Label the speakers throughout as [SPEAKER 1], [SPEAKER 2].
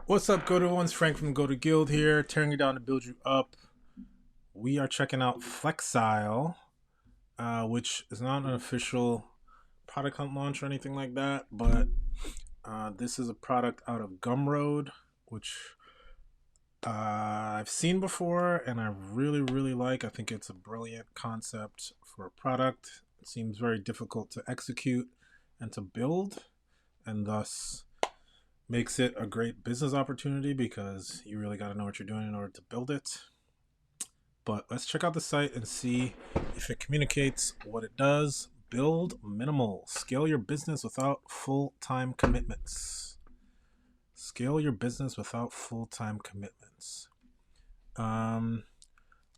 [SPEAKER 1] What's up, Go to Ones? Frank from Go to Guild here, tearing you down to build you up. We are checking out Flexile, which is not an official product hunt launch or anything like that, but this is a product out of Gumroad, which I've seen before and I really, really like. I think it's a brilliant concept for a product. It seems very difficult to execute and to build, and thus makes it a great business opportunity because you really got to know what you're doing in order to build it. But let's check out the site and see if it communicates what it does. Build minimal. Scale your business without full-time commitments. Scale your business without full-time commitments. Um,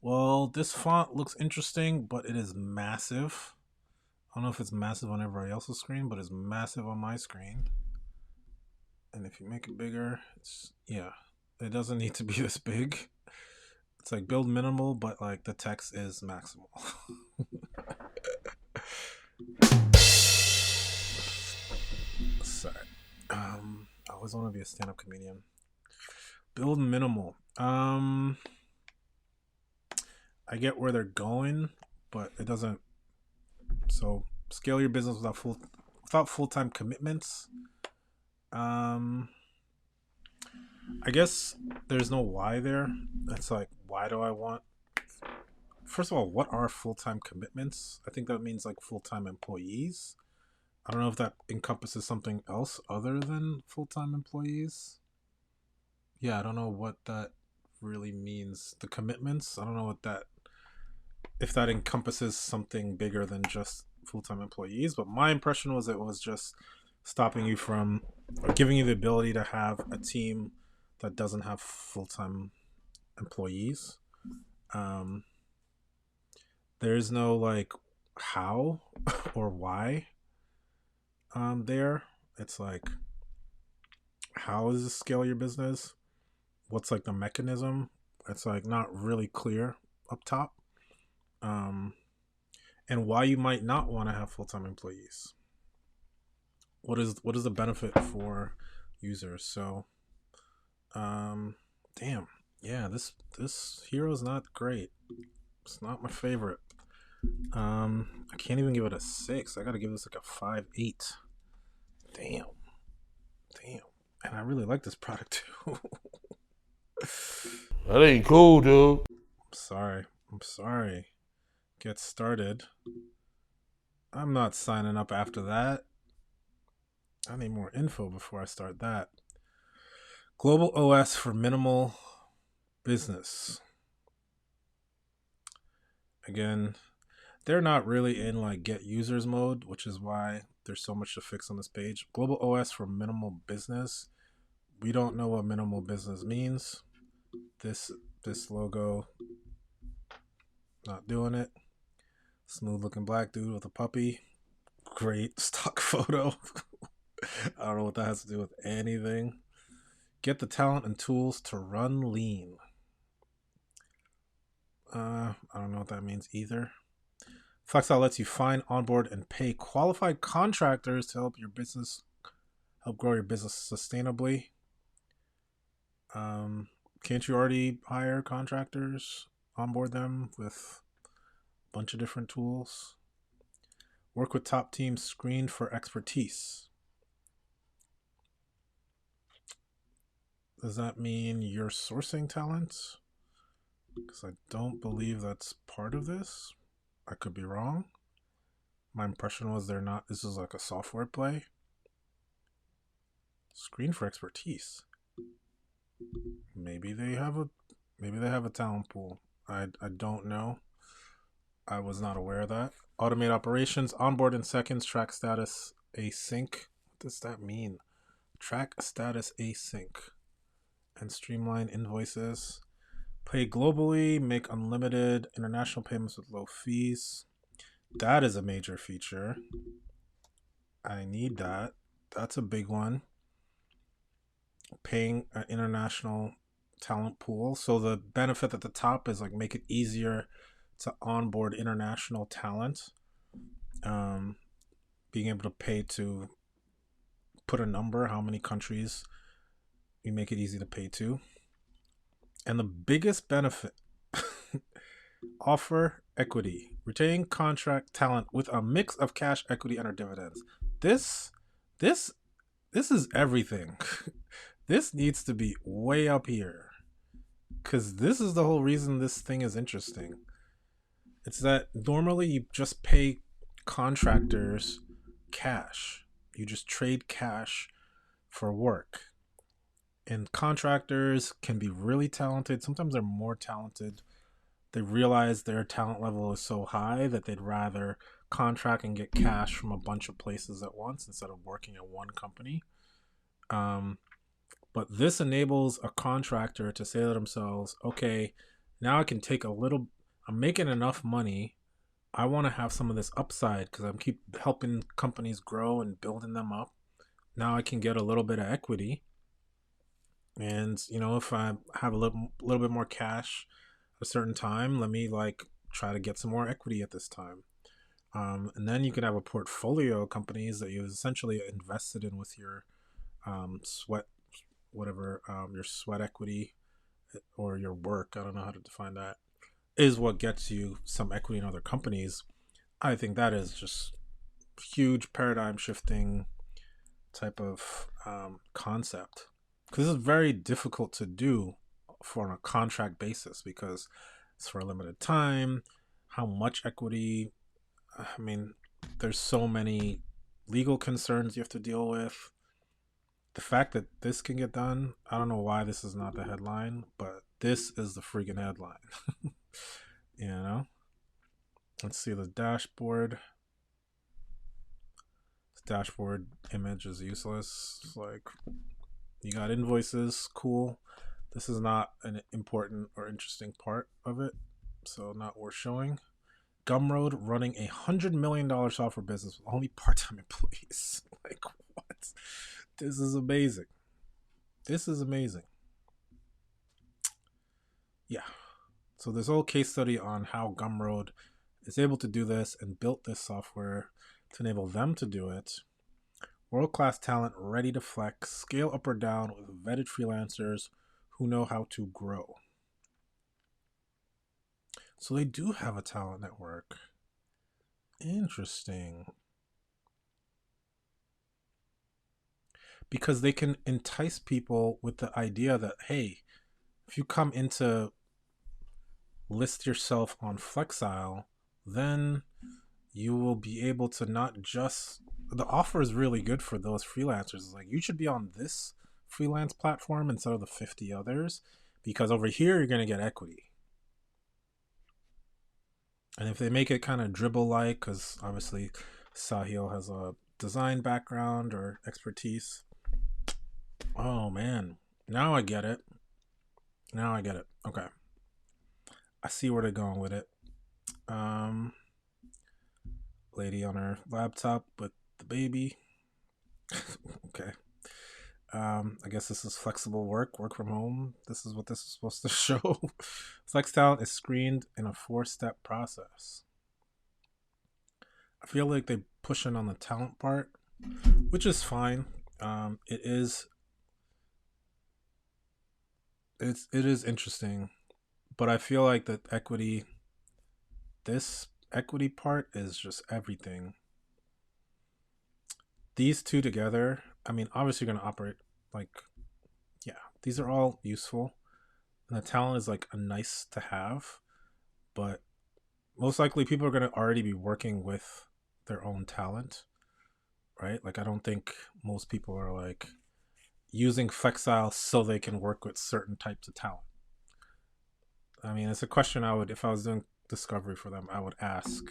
[SPEAKER 1] well, this font looks interesting, but it is massive. I don't know if it's massive on everybody else's screen, but it's massive on my screen. And if you make it bigger, yeah, it doesn't need to be this big. It's like build minimal, but like the text is maximal. Sorry. I always want to be a stand-up comedian. Build minimal. I get where they're going, but it doesn't. So scale your business without full-time commitments. I guess there's no why there. It's like, why do I want? First of all, what are full-time commitments? I think that means like full-time employees. I don't know if that encompasses something else other than full-time employees. Yeah, I don't know what that really means. The commitments, I don't know what that, if that encompasses something bigger than just full-time employees, but my impression was it was just stopping you from, or giving you the ability to have a team that doesn't have full-time employees. Um, there's no like how or why there. It's like, how does this scale your business? What's like the mechanism? It's like not really clear up top. Um, and why you might not want to have full-time employees. What is the benefit for users? So, um, damn, yeah, this hero is not great. It's not my favorite. I can't even give it a 6. I gotta give this like a 5.8. Damn, damn. And I really like this product too.
[SPEAKER 2] That ain't cool, dude.
[SPEAKER 1] Sorry. I'm sorry. Get started. I'm not signing up after that. I need more info before I start that. Global OS for minimal business. Again, they're not really in like get users mode, which is why there's so much to fix on this page. Global OS for minimal business. We don't know what minimal business means. This this logo, not doing it. Smooth looking black dude with a puppy. Great stock photo. I don't know what that has to do with anything. Get the talent and tools to run lean. I don't know what that means either. Flexile lets you find, onboard, and pay qualified contractors to help grow your business sustainably. Can't you already hire contractors, onboard them with a bunch of different tools? Work with top teams screened for expertise. Does that mean you're sourcing talent? Because I don't believe that's part of this. I could be wrong. My impression was they're not. This is like a software play. Screen for expertise. Maybe they have a talent pool. I don't know. I was not aware of that. Automate operations, onboard in seconds, track status async. What does that mean? Track status async. And streamline invoices. Pay globally, make unlimited international payments with low fees. That is a major feature. I need that. That's a big one. Paying an international talent pool. So the benefit at the top is like make it easier to onboard international talent. Um, Being able to pay to put a number, how many countries We make it easy to pay too. And the biggest benefit, offer equity, retain contract talent with a mix of cash, equity, and or dividends. This, this, this is everything. This needs to be way up here because this is the whole reason this thing is interesting. It's that normally you just pay contractors cash. You just trade cash for work. And contractors can be really talented. Sometimes they're more talented. They realize their talent level is so high that they'd rather contract and get cash from a bunch of places at once instead of working at one company. Um, but this enables a contractor to say to themselves, okay, now I can take a little, I'm making enough money. I want to have some of this upside because I'm keep helping companies grow and building them up. Now I can get a little bit of equity. And, if I have a little bit more cash at a certain time, let me like try to get some more equity at this time. And then you can have a portfolio of companies that you essentially invested in with your sweat, whatever, your sweat equity or your work. I don't know how to define that. Is what gets you some equity in other companies. I think that is just huge paradigm shifting type of concept because this is very difficult to do for a contract basis because it's for a limited time. How much equity? I mean, there's so many legal concerns you have to deal with. The fact that this can get done, I don't know why this is not the headline, but this is the freaking headline. you know? Let's see the dashboard. This dashboard image is useless. It's like, you got invoices, cool. This is not an important or interesting part of it, so not worth showing. Gumroad running $100 million software business with only part-time employees. Like, what? This is amazing. This is amazing. Yeah. So this whole case study on how Gumroad is able to do this and built this software to enable them to do it. World-class talent ready to flex, scale up or down with vetted freelancers who know how to grow. So they do have a talent network. Interesting. Because they can entice people with the idea that, hey, if you come into list yourself on Flexile, then you will be able to not just, the offer is really good for those freelancers. It's like, you should be on this freelance platform instead of the 50 others because over here you're going to get equity. And if they make it kind of dribble like, because obviously Sahil has a design background or expertise. Oh man, now I get it. Now I get it. Okay, I see where they're going with it. Lady on her laptop with the baby. Okay. I guess this is flexible work from home. This is what this is supposed to show. Flex talent is screened in a 4-step process. I feel like they push in on the talent part, which is fine. It is interesting, but I feel like that this equity part is just everything. These two together, I mean, obviously you're gonna operate like, yeah, these are all useful. And the talent is like a nice to have, but most likely people are gonna already be working with their own talent, right? Like I don't think most people are like using Flexile so they can work with certain types of talent. I mean, it's a question I would, if I was doing discovery for them, I would ask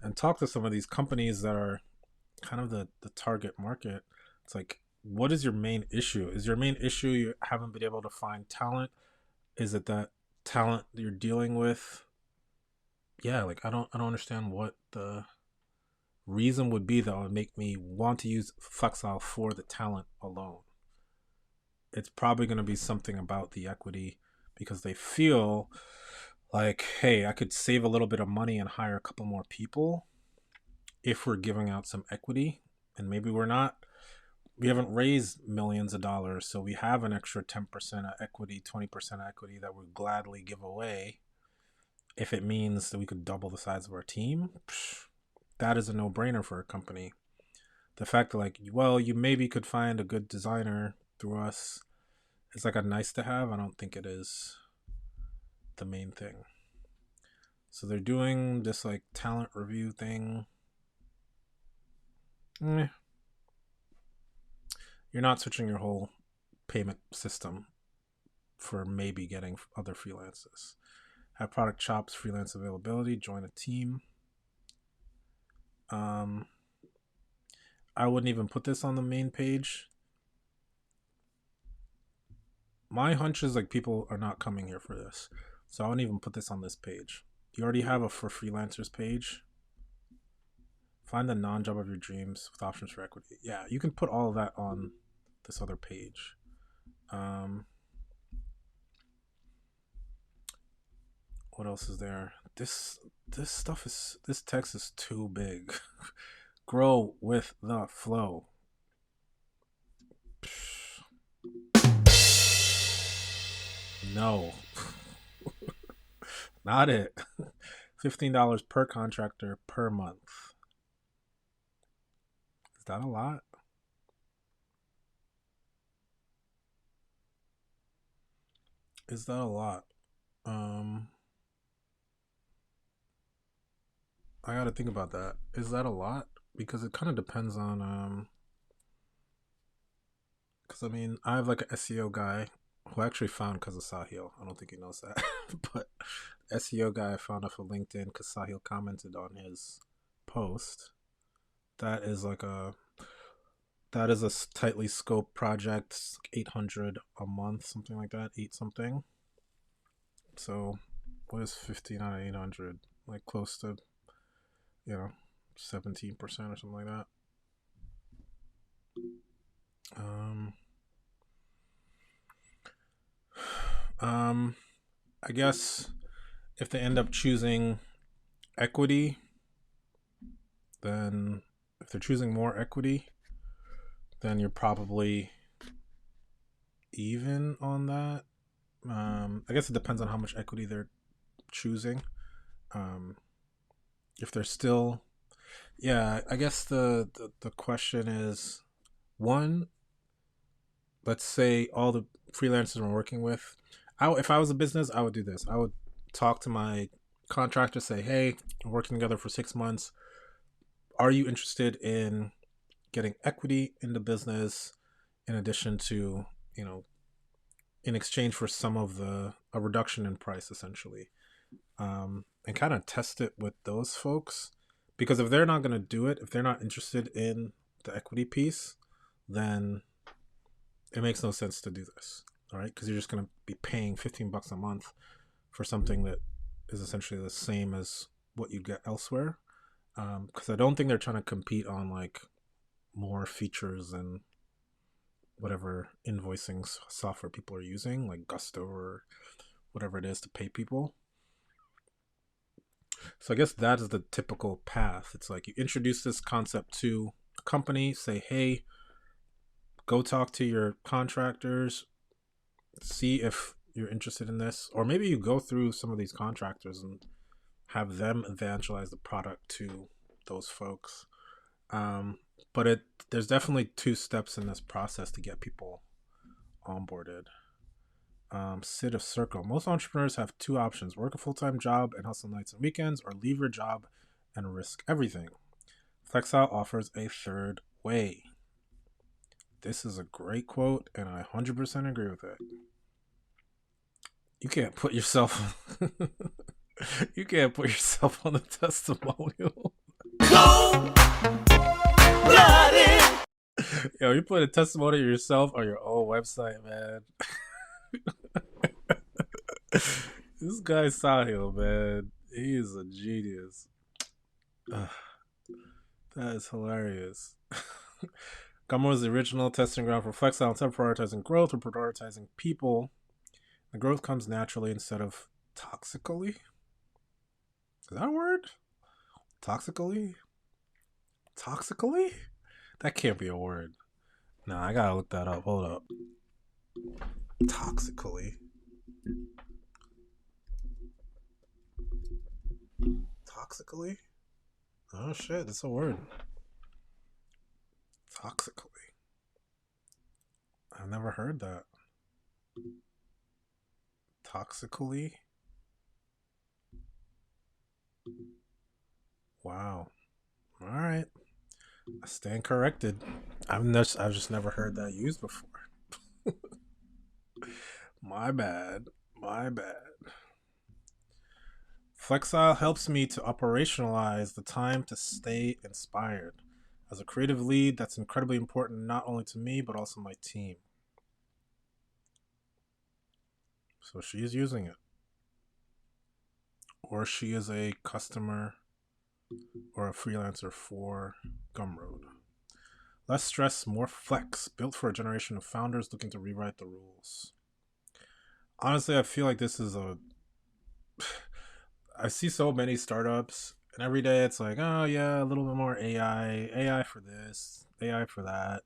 [SPEAKER 1] and talk to some of these companies that are kind of the target market. It's like, what is your main issue? Is your main issue you haven't been able to find talent? Is it that talent you're dealing with? Yeah, like I don't understand what the reason would be that would make me want to use Flexile for the talent alone. It's probably going to be something about the equity because they feel like, hey, I could save a little bit of money and hire a couple more people if we're giving out some equity, and maybe we're not. we haven't raised millions of dollars, so we have an extra 10% of equity, 20% equity that we'd gladly give away if it means that we could double the size of our team. That is a no-brainer for a company. The fact that, like, well, you maybe could find a good designer through us is like a nice to have. I don't think it is the main thing. So they're doing this like talent review thing. You're not switching your whole payment system for maybe getting other freelancers. Have product chops, freelance availability, join a team. I wouldn't even put this on the main page. My hunch is like people are not coming here for this, so I wouldn't even put this on this page. You already have a for freelancers page. Find the non-job of your dreams with options for equity. Yeah, you can put all of that on this other page. What else is there? This stuff is, this text is too big. Grow with the flow. No, not it. $15 per contractor per month. Is that a lot? Is that a lot? I gotta think about that. Is that a lot? Because it kind of depends on because I mean, I have like an SEO guy who I actually found because of Sahil. I don't think he knows that, but SEO guy I found off of LinkedIn because Sahil commented on his post. That is like that is a tightly scoped project, 800 a month, something like that, 8 something. So what is 15 out of 800? Like close to, 17% or something like that. Um, I guess if they end up choosing equity, then if they're choosing more equity, then you're probably even on that. I guess it depends on how much equity they're choosing. If they're still, yeah, I guess the question is, one, let's say all the freelancers I'm working with, if I was a business, I would do this. I would talk to my contractor, say, hey, we're working together for 6 months. Are you interested in getting equity in the business in addition to, in exchange for some of a reduction in price, essentially? And kind of test it with those folks. Because if they're not going to do it, if they're not interested in the equity piece, then it makes no sense to do this. All right, because you're just going to be paying $15 a month for something that is essentially the same as what you get elsewhere. Because I don't think they're trying to compete on like more features and whatever invoicing software people are using, like Gusto or whatever it is to pay people. So I guess that is the typical path. It's like you introduce this concept to a company, say, hey, go talk to your contractors, see if you're interested in this. Or maybe you go through some of these contractors and have them evangelize the product to those folks. But there's definitely 2 steps in this process to get people onboarded. Sit of circle. Most entrepreneurs have 2 options: work a full-time job and hustle nights and weekends, or leave your job and risk everything. Flexile offers a third way. This is a great quote, and I 100% agree with it. You can't put yourself you can't put yourself on the testimonial. Cold blooded. Yo, you put a testimonial of yourself on your own website, man. This guy Sahil, man, he is a genius. That is hilarious. Gummo is the original testing ground for Flexile. Instead of prioritizing growth, we're prioritizing people. The growth comes naturally instead of toxically. Is that a word? Toxically? Toxically? That can't be a word. Nah, I gotta look that up. Hold up. Toxically. Toxically? Oh shit, that's a word. Toxically. I've never heard that. Toxically? Wow. Alright. I stand corrected. I've just never heard that used before. My bad. My bad. Flexile helps me to operationalize the time to stay inspired. As a creative lead, that's incredibly important not only to me, but also my team. So she's using it. Or she is a customer or a freelancer for Gumroad. Less stress, more flex, built for a generation of founders looking to rewrite the rules. Honestly, I feel like this is a. I see so many startups, and every day it's like, oh yeah, a little bit more AI for this, AI for that.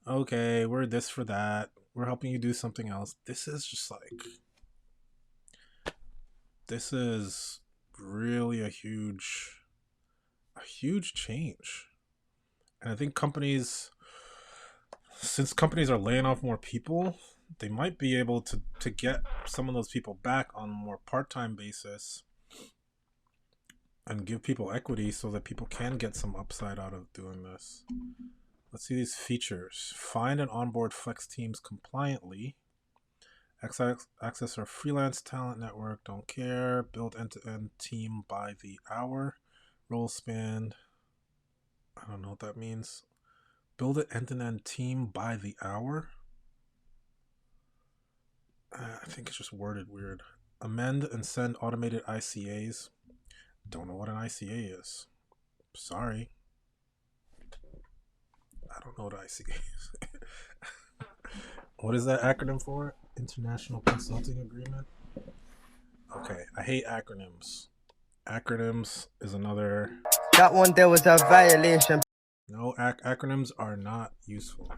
[SPEAKER 1] Okay, we're this for that. We're helping you do something else. This is just like, this is really a huge change. And I think since companies are laying off more people, they might be able to get some of those people back on a more part-time basis and give people equity so that people can get some upside out of doing this. Let's see these features. Find and onboard flex teams compliantly. Access our freelance talent network. Don't care. Build end-to-end team by the hour. Role span. I don't know what that means. Build an end-to-end team by the hour. I think it's just worded weird. Amend and send automated ICAs. Don't know what an ICA is. Sorry. I don't know what ICA is. What is that acronym for? International Consulting Agreement? Okay, I hate acronyms. Acronyms is another.
[SPEAKER 2] That one there was a violation.
[SPEAKER 1] No, acronyms are not useful.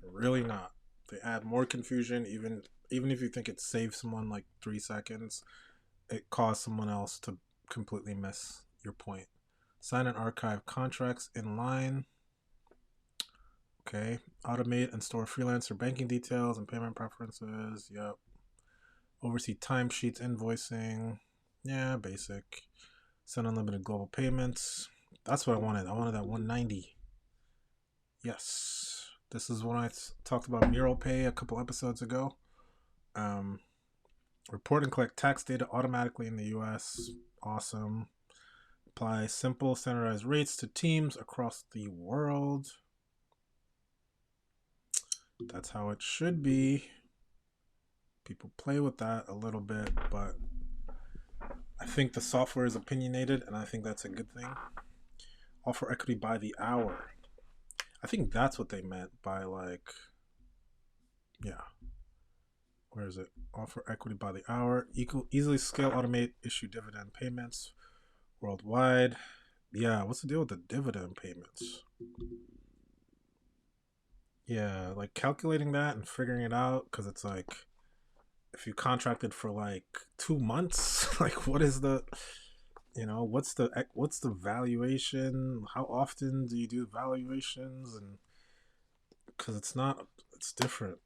[SPEAKER 1] Really not. They add more confusion. Even if you think it saves someone like 3 seconds, it caused someone else to completely miss your point. Sign and archive contracts in line. Okay. Automate and store freelancer banking details and payment preferences. Yep. Oversee timesheets, invoicing. Yeah, basic. Send unlimited global payments. That's what I wanted. I wanted that 190. Yes. This is when I talked about Mural Pay a couple episodes ago. Report and collect tax data automatically in the US. Awesome. Apply simple standardized rates to teams across the world. That's how it should be. People play with that a little bit, but I think the software is opinionated, and I think that's a good thing. Offer equity by the hour. I think that's what they meant by like, yeah. Where is it? Offer equity by the hour. Easily scale, automate, issue dividend payments worldwide. Yeah, what's the deal with the dividend payments? Yeah, like calculating that and figuring it out, because it's like, if you contracted for like 2 months, like what is the, what's the valuation? How often do you do valuations? And because it's different.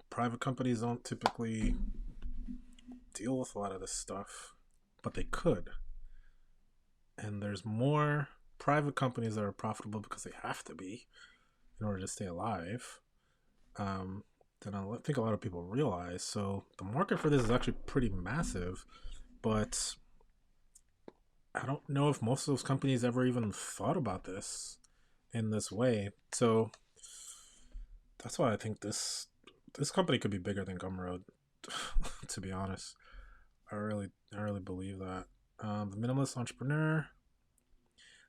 [SPEAKER 1] Private companies don't typically deal with a lot of this stuff, but they could. And there's more private companies that are profitable because they have to be in order to stay alive, than I think a lot of people realize. So the market for this is actually pretty massive, but I don't know if most of those companies ever even thought about this in this way. So that's why I think this company could be bigger than Gumroad. To be honest, I really believe that. The minimalist entrepreneur.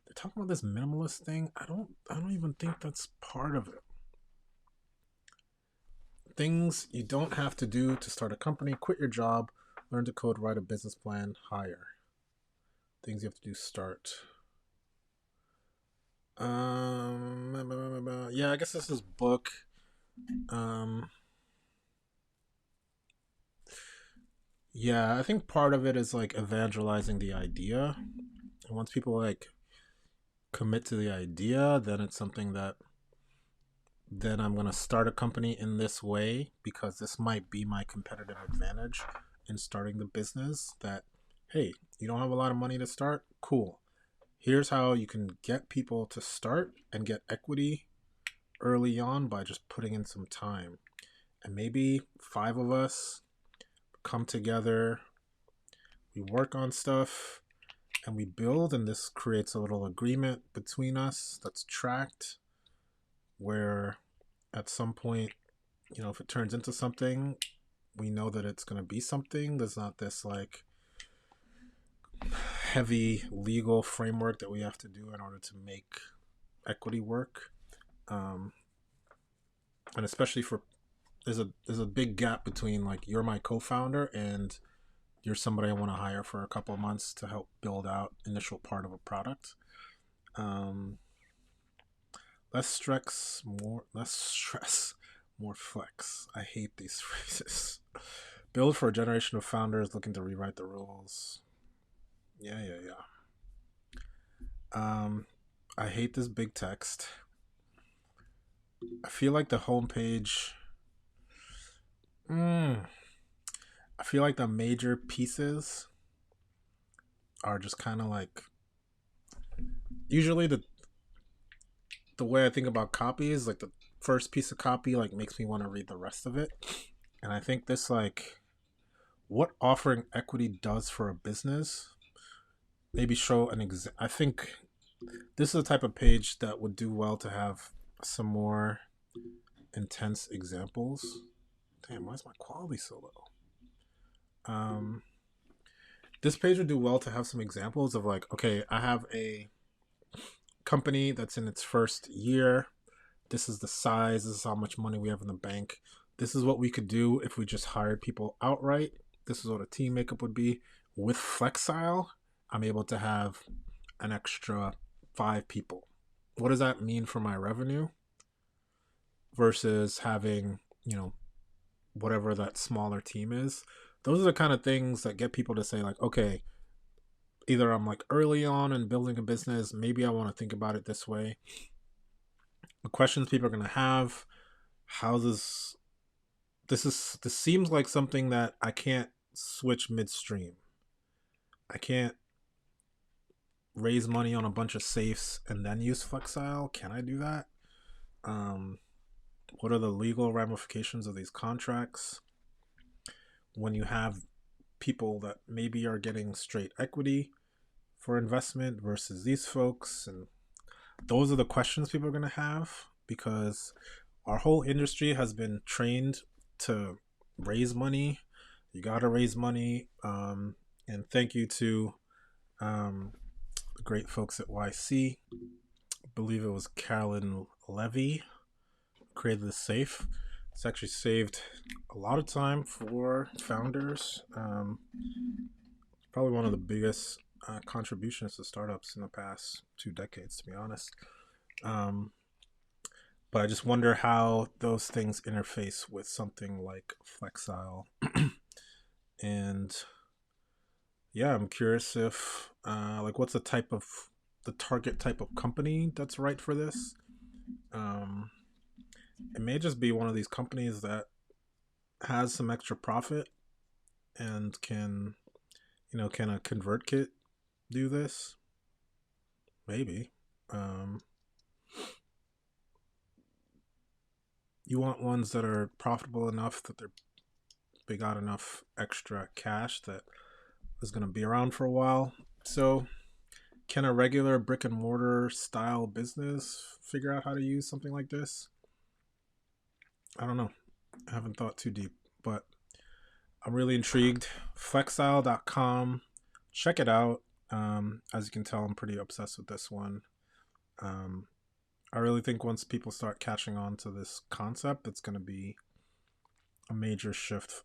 [SPEAKER 1] They're talking about this minimalist thing. I don't even think that's part of it. Things you don't have to do to start a company: quit your job, learn to code, write a business plan, hire. Things you have to do: start. Yeah, I guess this is book. Um, yeah, I think part of it is like evangelizing the idea. And once people like commit to the idea, then it's something that then I'm going to start a company in this way because this might be my competitive advantage in starting the business. That, hey, you don't have a lot of money to start? Cool. Here's how you can get people to start and get equity early on by just putting in some time. And maybe five of us come together, we work on stuff, and we build, and this creates a little agreement between us that's tracked where at some point, if it turns into something, we know that it's going to be something. There's not this like heavy legal framework that we have to do in order to make equity work. Um, and especially for there's a big gap between like you're my co-founder and you're somebody I want to hire for a couple of months to help build out initial part of a product. Um, less stress, more flex. I hate these phrases. Build for a generation of founders looking to rewrite the rules. Yeah, yeah, yeah. I hate this big text. I feel like the homepage. Mm, I feel like the major pieces are just kind of like usually the way I think about copy is like the first piece of copy like makes me want to read the rest of it, and I think this like what offering equity does for a business. Maybe show an I think this is the type of page that would do well to have some more intense examples. Damn, why is my quality so low? This page would do well to have some examples of like, okay, I have a company that's in its first year. This is the size. This is how much money we have in the bank. This is what we could do if we just hired people outright. This is what a team makeup would be. With Flexile, I'm able to have an extra 5 people. What does that mean for my revenue versus having, whatever that smaller team is? Those are the kind of things that get people to say, like, okay, either I'm like early on in building a business, maybe I want to think about it this way. The questions people are going to have, how this seems like something that I can't switch midstream. I can't raise money on a bunch of safes and then use Flexile. Can I do that? Um, what are the legal ramifications of these contracts when you have people that maybe are getting straight equity for investment versus these folks? And those are the questions people are going to have because our whole industry has been trained to raise money. You got to raise money. And thank you to the great folks at YC. I believe it was Carolyn Levy who created the safe. It's actually saved a lot of time for founders. Probably one of the biggest contributions to startups in the past 2 decades, to be honest. Um, but I just wonder how those things interface with something like Flexile. And yeah, I'm curious if, like, what's the target type of company that's right for this? Um, it may just be one of these companies that has some extra profit and can a ConvertKit do this? Maybe. Um, you want ones that are profitable enough that they got enough extra cash that is going to be around for a while. So, can a regular brick and mortar style business figure out how to use something like this? I don't know. I haven't thought too deep, but I'm really intrigued. Flexile.com. Check it out. As you can tell, I'm pretty obsessed with this one. Um, I really think once people start catching on to this concept, it's going to be a major shift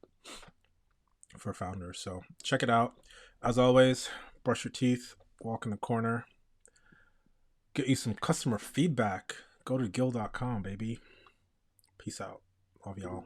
[SPEAKER 1] for founders. So check it out. As always, brush your teeth, walk in the corner. Get you some customer feedback. Go to guild.com, baby. Peace out. Love y'all.